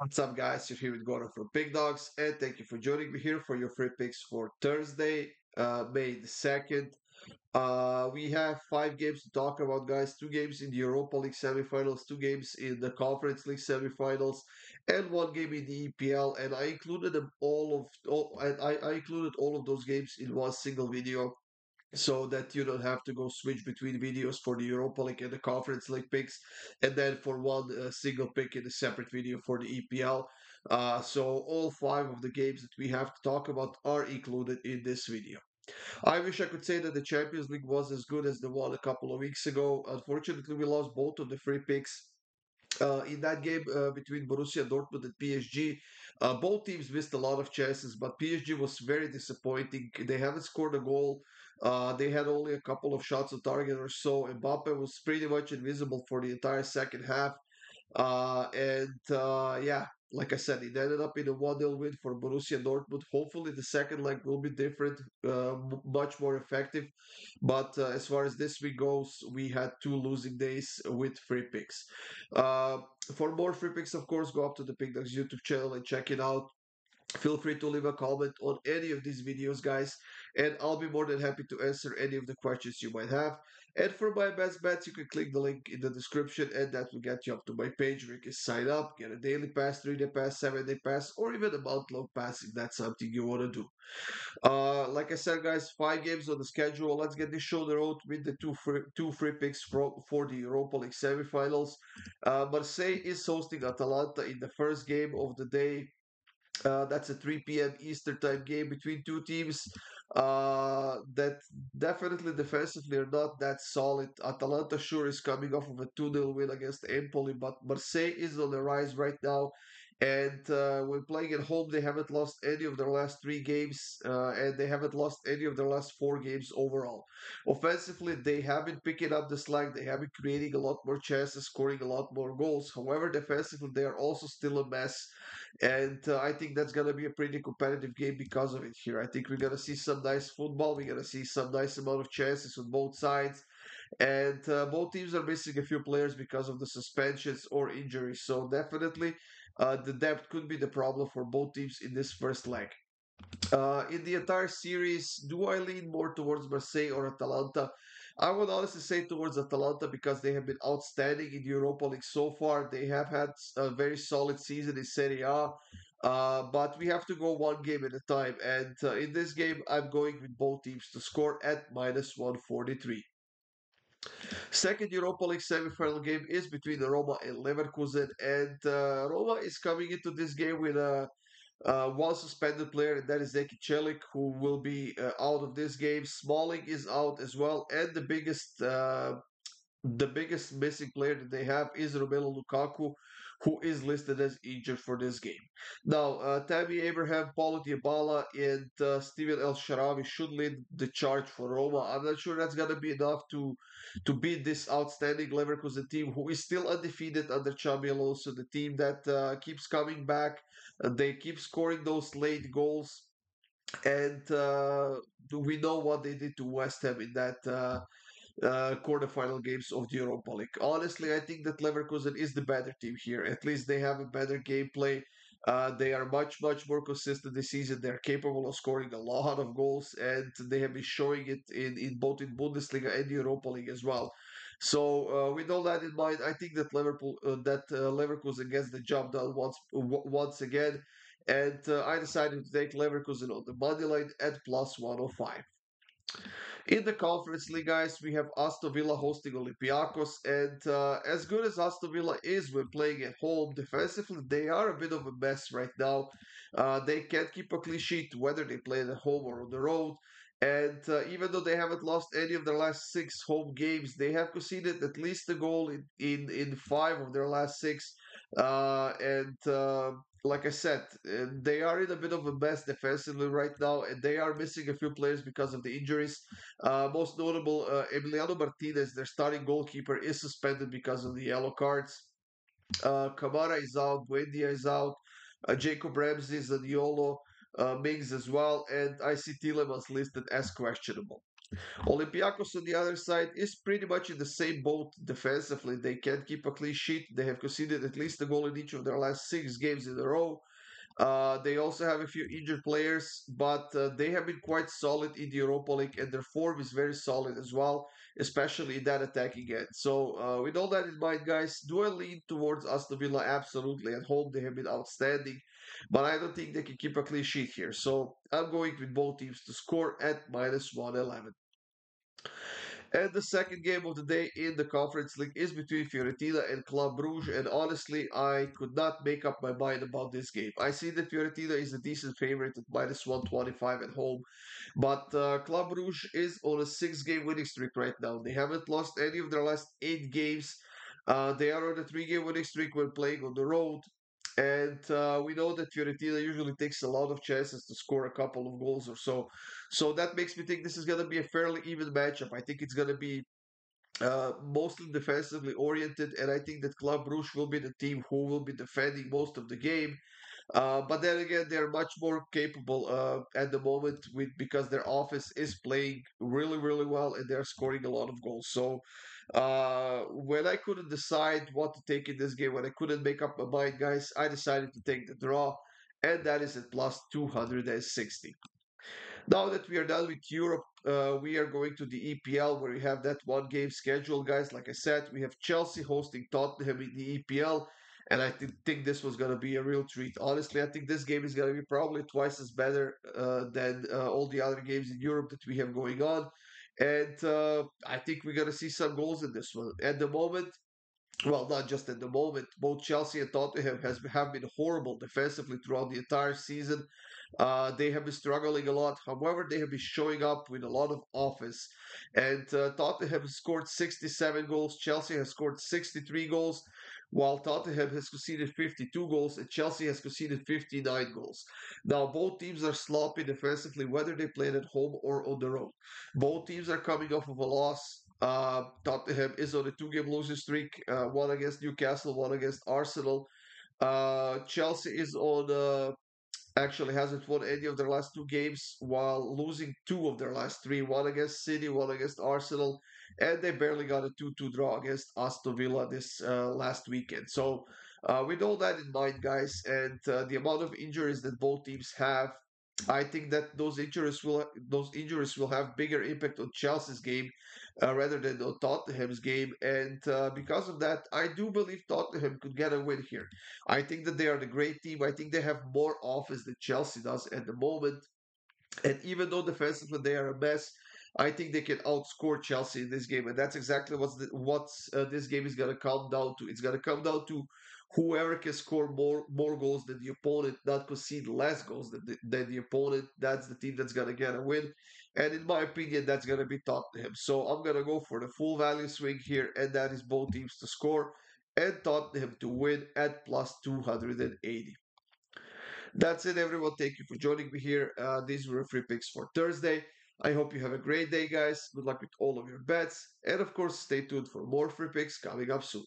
What's up, guys? You're here with Goran from Pickdawgz, and thank you for joining me here for your free picks for Thursday, May the 2nd. We have five games to talk about, guys. Two games in the Europa League semifinals, two games in the Conference League semifinals, and one game in the EPL. And I included them I included all of those games in one single video so that you don't have to go switch between videos for the Europa League and the Conference League picks, and then for one single pick in a separate video for the EPL. So all five of the games that we have to talk about are included in this video. I wish I could say that the Champions League was as good as the one a couple of weeks ago. Unfortunately, we lost both of the free picks in that game between Borussia Dortmund and PSG. Both teams missed a lot of chances, but PSG was very disappointing. They haven't scored a goal. They had only a couple of shots on target or so. Mbappe was pretty much invisible for the entire second half. Yeah, like I said, it ended up in a 1-0 win for Borussia Dortmund. Hopefully, the second leg will be different, much more effective. But as far as this week goes, we had two losing days with free picks. Uh, for more free picks, of course, go up to the Pickdawgz YouTube channel and check it out. Feel free to leave a comment on any of these videos, guys, and I'll be more than happy to answer any of the questions you might have. And for my best bets, you can click the link in the description, and that will get you up to my page where you can sign up, get a daily pass, 3-day pass, 7-day pass, or even a month-long pass if that's something you want to do. Like I said, guys, five games on the schedule. Let's get this show on the road with the two free picks for the Europa League semifinals. Marseille is hosting Atalanta in the first game of the day. That's a 3 p.m. Eastern time game between two teams that definitely defensively are not that solid. Atalanta sure is coming off of a 2-0 win against Empoli, but Marseille is on the rise right now. And when playing at home, they haven't lost any of their last three games, and they haven't lost any of their last four games overall. Offensively, they have been picking up the slack. They have been creating a lot more chances, scoring a lot more goals. However, defensively, they are also still a mess. And I think that's going to be a pretty competitive game because of it here. I think we're going to see some nice football. We're going to see some nice amount of chances on both sides. And both teams are missing a few players because of the suspensions or injuries. So definitely the depth could be the problem for both teams in this first leg. In the entire series, do I lean more towards Marseille or Atalanta? I would honestly say towards Atalanta because they have been outstanding in the Europa League so far. They have had a very solid season in Serie A, but we have to go one game at a time. And in this game, I'm going with both teams to score at minus 143. Second Europa League semi-final game is between Roma and Leverkusen, and Roma is coming into this game with a one suspended player, and that is Zeki Celik, who will be out of this game. Smalling is out as well, and the biggest missing player that they have is Romelu Lukaku, who is listed as injured for this game. Now, Tammy Abraham, Paulo Dybala, and Steven El Sharawi should lead the charge for Roma. I'm not sure that's gonna be enough to beat this outstanding Leverkusen team, who is still undefeated under Xabi Alonso, the team that keeps coming back. They keep scoring those late goals, and we know what they did to West Ham in that quarterfinal games of the Europa League. Honestly, I think that Leverkusen is the better team here. At least they have a better gameplay. They are much, much more consistent this season. They're capable of scoring a lot of goals, and they have been showing it in both in Bundesliga and the Europa League as well. So with all that in mind, I think that Leverkusen gets the job done once again, and I decided to take Leverkusen on the money line at plus 105. In the Conference League, guys, we have Aston Villa hosting Olympiakos, and as good as Aston Villa is when playing at home, defensively they are a bit of a mess right now. They can't keep a clean sheet whether they play at home or on the road. And even though they haven't lost any of their last six home games, they have conceded at least a goal in five of their last six. And Like I said, they are in a bit of a mess defensively right now, and they are missing a few players because of the injuries. Most notable, Emiliano Martinez, their starting goalkeeper, is suspended because of the yellow cards. Kamara is out, Buendia is out, Jacob Ramsey, Zaniolo, Mings as well, and I see Tielemans listed as questionable. Olympiakos on the other side is pretty much in the same boat defensively. They can't keep a clean sheet. They have conceded at least a goal in each of their last 6 games in a row. They also have a few injured players, but they have been quite solid in the Europa League, and their form is very solid as well, especially in that attacking end. So, with all that in mind, guys, do I lean towards Aston Villa? Absolutely. At home, they have been outstanding, but I don't think they can keep a clean sheet here. So, I'm going with both teams to score at minus 111. And the second game of the day in the Conference League is between Fiorentina and Club Brugge. And honestly, I could not make up my mind about this game. I see that Fiorentina is a decent favorite at minus 125 at home. But Club Brugge is on a 6 game winning streak right now. They haven't lost any of their last 8 games. They are on a 3 game winning streak when playing on the road. And we know that Fiorentina usually takes a lot of chances to score a couple of goals or so. So that makes me think this is going to be a fairly even matchup. I think it's going to be mostly defensively oriented, and I think that Club Brugge will be the team who will be defending most of the game. But then again, they're much more capable at the moment with because their offense is playing really, really well and they're scoring a lot of goals. So when I couldn't decide what to take in this game, when I couldn't make up my mind, guys, I decided to take the draw, and that is at plus 260. Now that we are done with Europe, we are going to the EPL where we have that 1 game schedule, guys. Like I said, we have Chelsea hosting Tottenham in the EPL, and I think this was going to be a real treat. Honestly, I think this game is going to be probably twice as better than all the other games in Europe that we have going on. And I think we're going to see some goals in this one. At the moment, well, not just at the moment. Both Chelsea and Tottenham have been horrible defensively throughout the entire season. They have been struggling a lot. However, they have been showing up with a lot of offense. And Tottenham has scored 67 goals. Chelsea has scored 63 goals, while Tottenham has conceded 52 goals and Chelsea has conceded 59 goals. Now, both teams are sloppy defensively, whether they play at home or on the road. Both teams are coming off of a loss. Tottenham is on a 2 game losing streak, one against Newcastle, one against Arsenal. Chelsea is on actually hasn't won any of their last 2 games while losing 2 of their last 3, one against City, one against Arsenal, and they barely got a 2-2 draw against Aston Villa this last weekend. So, with all that in mind, guys, and the amount of injuries that both teams have, I think that those injuries will have bigger impact on Chelsea's game rather than on Tottenham's game, and because of that, I do believe Tottenham could get a win here. I think that they are the great team. I think they have more offense than Chelsea does at the moment. And even though defensively they are a mess, I think they can outscore Chelsea in this game. And that's exactly what's this game is going to come down to. It's going to come down to whoever can score more goals than the opponent, not concede less goals than the opponent. That's the team that's going to get a win. And in my opinion, that's going to be Tottenham. So I'm going to go for the full value swing here, and that is both teams to score and Tottenham to win at plus 280. That's it, everyone. Thank you for joining me here. These were free picks for Thursday. I hope you have a great day, guys. Good luck with all of your bets. And of course, stay tuned for more free picks coming up soon.